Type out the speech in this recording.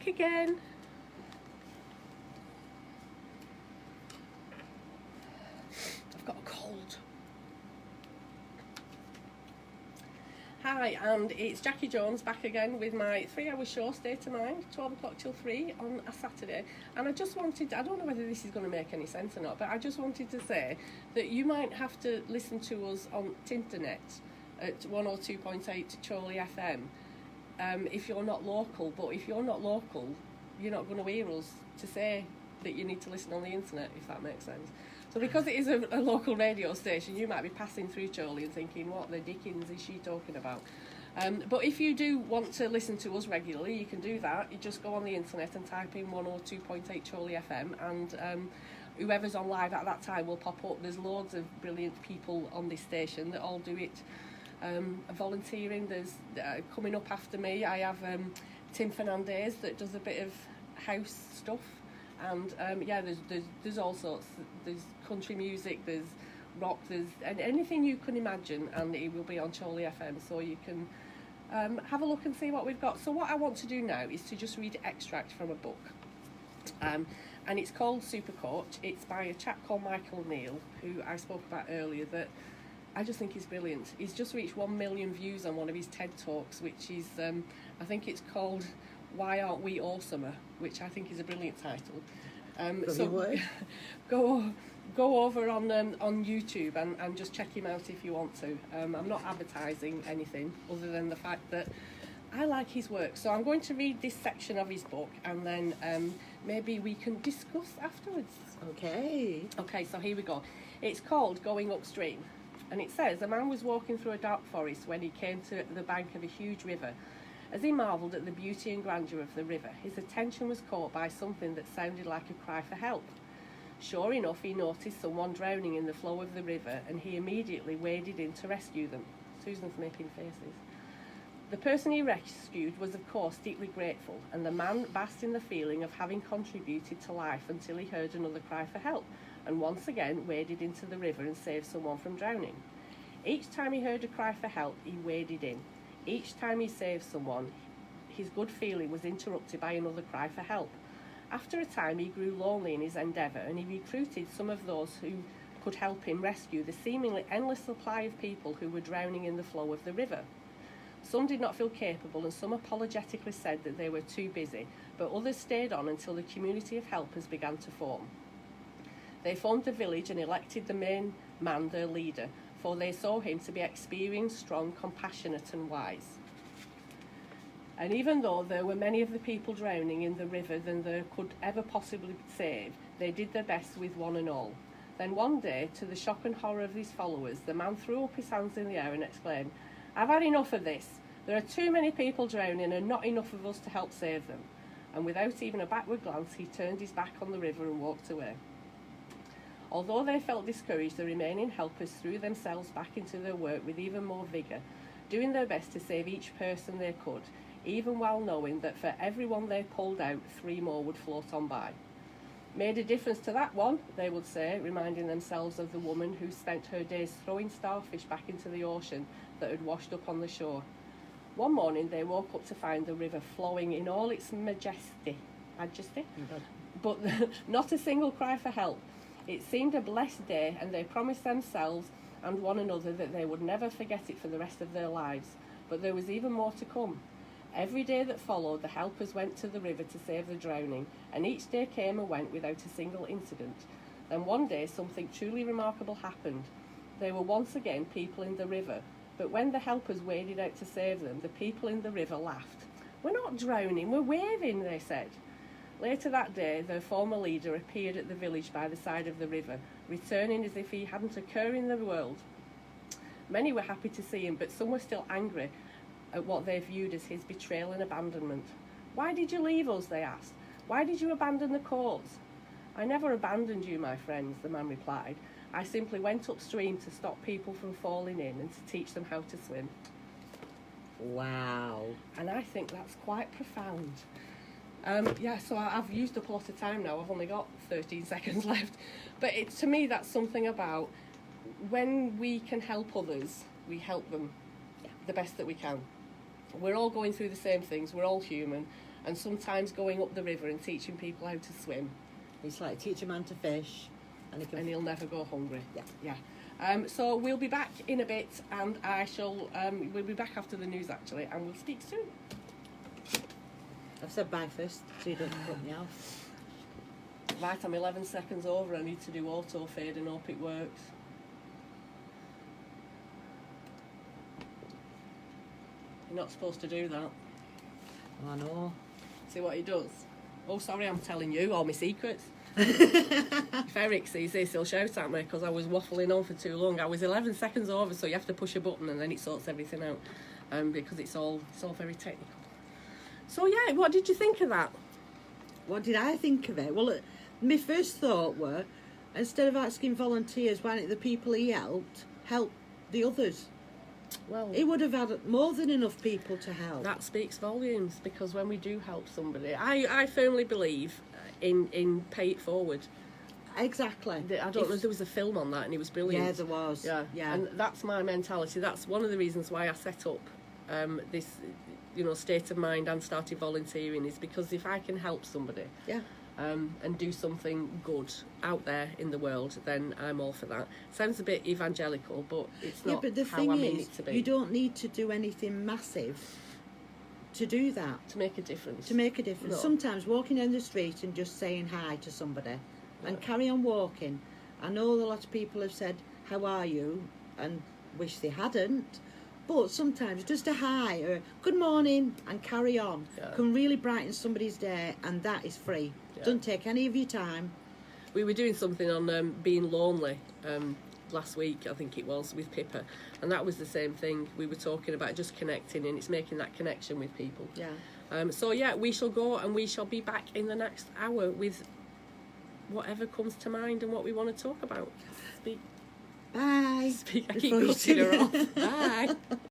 back again. I've got a cold. Hi, and it's Jackie Jones back again with my 3-hour show, State of Mind, 12 o'clock till 3 on a Saturday. And I just wanted, I don't know whether this is going to make any sense or not, but I just wanted to say that you might have to listen to us on Tinternet at 102.8 Chorley FM if you're not local. But if you're not local, you're not going to hear us to say that you need to listen on the internet, if that makes sense. So because it is a local radio station, you might be passing through Chorley and thinking, what the dickens is she talking about? But if you do want to listen to us regularly, you can do that. You just go on the internet and type in 102.8 Chorley FM, and whoever's on live at that time will pop up. There's loads of brilliant people on this station that all do it volunteering. There's coming up after me, I have Tim Fernandez that does a bit of house stuff. And there's all sorts. There's country music, there's rock, there's anything you can imagine, and it will be on Chorley FM, so you can have a look and see what we've got. So what I want to do now is to just read an extract from a book, and it's called Supercoach. It's by a chap called Michael Neal, who I spoke about earlier, that I just think he's brilliant. He's just reached 1 million views on one of his TED Talks, which is, I think it's called Why Aren't We Awesomer, which I think is a brilliant title. So go over on YouTube and just check him out if you want to. I'm not advertising anything other than the fact that I like his work. So I'm going to read this section of his book, and then maybe we can discuss afterwards. Okay, so here we go. It's called Going Upstream, and it says, a man was walking through a dark forest when he came to the bank of a huge river. As he marvelled at the beauty and grandeur of the river, his attention was caught by something that sounded like a cry for help. Sure enough, he noticed someone drowning in the flow of the river, and he immediately waded in to rescue them. Susan's making faces. The person he rescued was, of course, deeply grateful, and the man basked in the feeling of having contributed to life until he heard another cry for help, and once again waded into the river and saved someone from drowning. Each time he heard a cry for help, he waded in. Each time he saved someone, his good feeling was interrupted by another cry for help. After a time, he grew lonely in his endeavour, and he recruited some of those who could help him rescue the seemingly endless supply of people who were drowning in the flow of the river. Some did not feel capable, and some apologetically said that they were too busy, but others stayed on until the community of helpers began to form. They formed a village and elected the main man their leader, for they saw him to be experienced, strong, compassionate and wise. And even though there were many of the people drowning in the river than they could ever possibly save, they did their best with one and all. Then one day, to the shock and horror of his followers, the man threw up his hands in the air and exclaimed, "I've had enough of this. There are too many people drowning and not enough of us to help save them." And without even a backward glance, he turned his back on the river and walked away. Although they felt discouraged, the remaining helpers threw themselves back into their work with even more vigour, doing their best to save each person they could, even while knowing that for every one they pulled out, 3 more would float on by. "Made a difference to that one," they would say, reminding themselves of the woman who spent her days throwing starfish back into the ocean that had washed up on the shore. One morning they woke up to find the river flowing in all its majesty, but not a single cry for help. It seemed a blessed day, and they promised themselves and one another that they would never forget it for the rest of their lives. But there was even more to come. Every day that followed, the helpers went to the river to save the drowning, and each day came and went without a single incident. Then one day something truly remarkable happened. There were once again people in the river, but when the helpers waded out to save them, the people in the river laughed. "We're not drowning, we're waving," they said. Later that day, their former leader appeared at the village by the side of the river, returning as if he hadn't a care in the world. Many were happy to see him, but some were still angry at what they viewed as his betrayal and abandonment. "Why did you leave us?" they asked. "Why did you abandon the cause?" "I never abandoned you, my friends," the man replied. "I simply went upstream to stop people from falling in and to teach them how to swim." Wow. And I think that's quite profound. So I've used up a lot of time now. I've only got 13 seconds left. But to me, that's something about when we can help others, we help them the best that we can. We're all going through the same things. We're all human. and sometimes going up the river and teaching people how to swim. It's like teach a man to fish, and he'll never go hungry. Yeah. So we'll be back in a bit, and we'll be back after the news actually, and we'll speak soon. I've said bye first, so you don't put me off. Right, I'm 11 seconds over. I need to do auto fade and hope it works. You're not supposed to do that. I know. See what he does? Oh, sorry, I'm telling you all my secrets. If Eric sees this, he'll shout at me because I was waffling on for too long. I was 11 seconds over, so you have to push a button and then it sorts everything out. Because it's all very technical. So yeah, what did you think of that? What did I think of it? Well, my first thought were, instead of asking volunteers, why don't the people he helped help the others? Well, he would have had more than enough people to help. That speaks volumes, because when we do help somebody, I firmly believe in pay it forward. Exactly. I don't know, there was a film on that and it was brilliant. Yeah, there was. Yeah. And that's my mentality. That's one of the reasons why I set up this, state of mind and started volunteering, is because if I can help somebody, and do something good out there in the world, then I'm all for that. Sounds a bit evangelical, but it's not but the how thing I mean is, it to be. You don't need to do anything massive to do that. To make a difference. No. Sometimes walking down the street and just saying hi to somebody and carry on walking. I know a lot of people have said, how are you? And wish they hadn't. But sometimes just a hi or good morning and carry on can really brighten somebody's day, and that is free. Don't take any of your time. We were doing something on being lonely last week, I think it was, with Pippa, and that was the same thing. We were talking about just connecting, and it's making that connection with people. So we shall go, and we shall be back in the next hour with whatever comes to mind and what we want to talk about. Bye. I keep cutting her off. Bye.